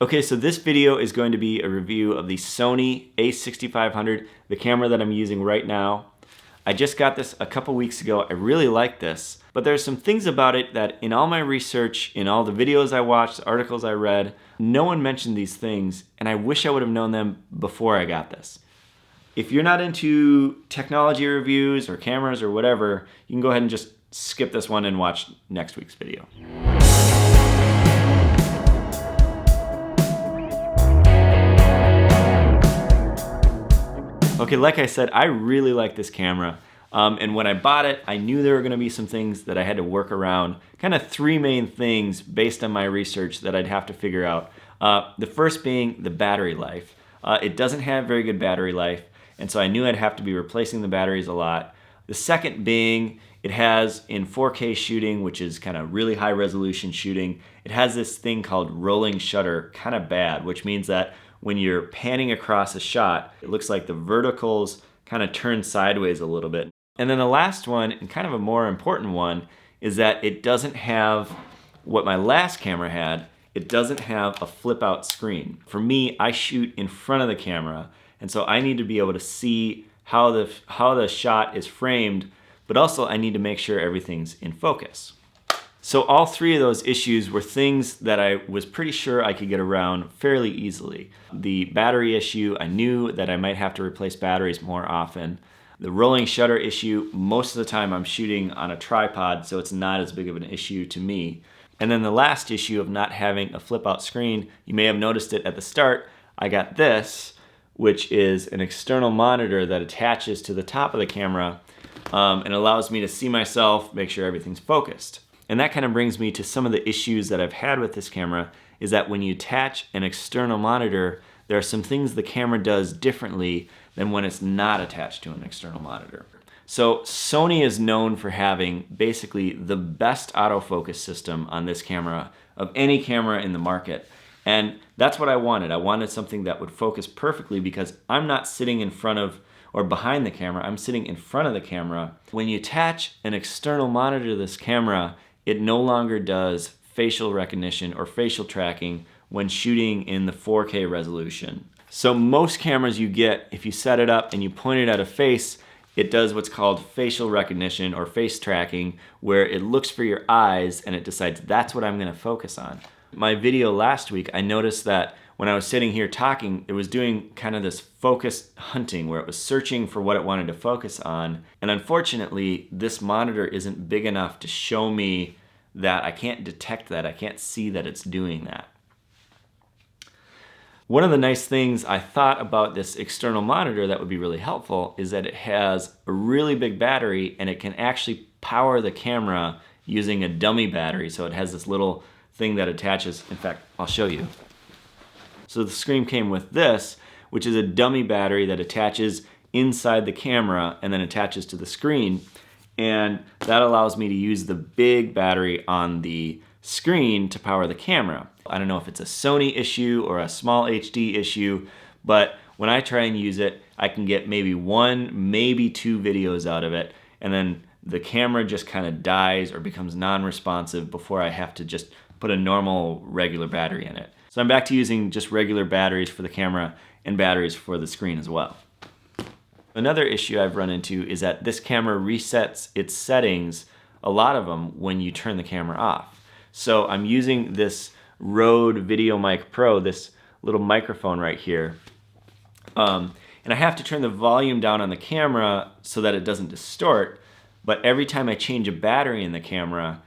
Okay, so this video is going to be a review of the Sony a6500, the camera that I'm using right now. I just got this a couple weeks ago. I really like this, but there's some things about it that in all my research, in all the videos I watched, the articles I read, no one mentioned these things, and I wish I would have known them before I got this. If you're not into technology reviews or cameras or whatever, you can go ahead and just skip this one and watch next week's video. Okay, like I said, I really like this camera. And when I bought it, I knew there were gonna be some things that I had to work around. Kind of three main things based on my research that I'd have to figure out. The first being the battery life. It doesn't have very good battery life, and so I knew I'd have to be replacing the batteries a lot. The second being, it has in 4K shooting, which is kind of really high resolution shooting, it has this thing called rolling shutter, kind of bad, which means that when you're panning across a shot, it looks like the verticals kind of turn sideways a little bit. And then the last one, and kind of a more important one, is that it doesn't have what my last camera had. It doesn't have a flip out screen. For me, I shoot in front of the camera, and so I need to be able to see how the shot is framed, but also I need to make sure everything's in focus. So all three of those issues were things that I was pretty sure I could get around fairly easily. The battery issue, I knew that I might have to replace batteries more often. The rolling shutter issue, most of the time I'm shooting on a tripod, so it's not as big of an issue to me. And then the last issue of not having a flip out screen, you may have noticed it at the start, I got this, which is an external monitor that attaches to the top of the camera and allows me to see myself, make sure everything's focused. And that kind of brings me to some of the issues that I've had with this camera, is that when you attach an external monitor, there are some things the camera does differently than when it's not attached to an external monitor. So Sony is known for having basically the best autofocus system on this camera of any camera in the market. And that's what I wanted. I wanted something that would focus perfectly because I'm not sitting in front of or behind the camera, I'm sitting in front of the camera. When you attach an external monitor to this camera, it no longer does facial recognition or facial tracking when shooting in the 4K resolution. So most cameras you get, if you set it up and you point it at a face, it does what's called facial recognition or face tracking, where it looks for your eyes and it decides that's what I'm gonna focus on. My video last week, I noticed that when I was sitting here talking, it was doing kind of this focus hunting where it was searching for what it wanted to focus on. And unfortunately, this monitor isn't big enough to show me that. I can't detect that. I can't see that it's doing that. One of the nice things I thought about this external monitor that would be really helpful is that it has a really big battery and it can actually power the camera using a dummy battery. So it has this little thing that attaches. In fact, I'll show you. So the screen came with this, which is a dummy battery that attaches inside the camera and then attaches to the screen. And that allows me to use the big battery on the screen to power the camera. I don't know if it's a Sony issue or a small HD issue, but when I try and use it, I can get maybe one, maybe two videos out of it, and then the camera just kind of dies or becomes non-responsive before I have to just put a normal regular battery in it. So I'm back to using just regular batteries for the camera and batteries for the screen as well. Another issue I've run into is that this camera resets its settings, a lot of them, when you turn the camera off. So I'm using this Rode VideoMic Pro, this little microphone right here, and I have to turn the volume down on the camera so that it doesn't distort, but every time I change a battery in the camera,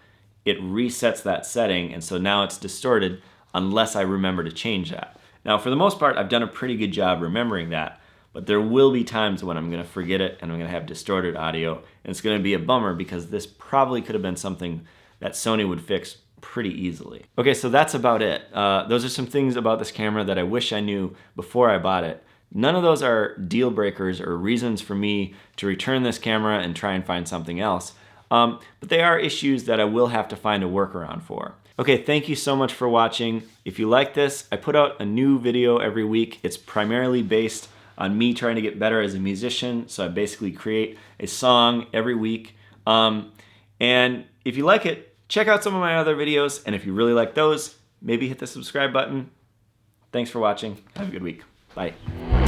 it resets that setting, and so now it's distorted unless I remember to change that. Now, for the most part, I've done a pretty good job remembering that, but there will be times when I'm gonna forget it and I'm gonna have distorted audio, and it's gonna be a bummer because this probably could have been something that Sony would fix pretty easily. Okay, so that's about it. Those are some things about this camera that I wish I knew before I bought it. None of those are deal breakers or reasons for me to return this camera and try and find something else. But they are issues that I will have to find a workaround for. Okay, thank you so much for watching. If you like this, I put out a new video every week. It's primarily based on me trying to get better as a musician. So I basically create a song every week. And if you like it, check out some of my other videos. And if you really like those, maybe hit the subscribe button. Thanks for watching. Have a good week. Bye.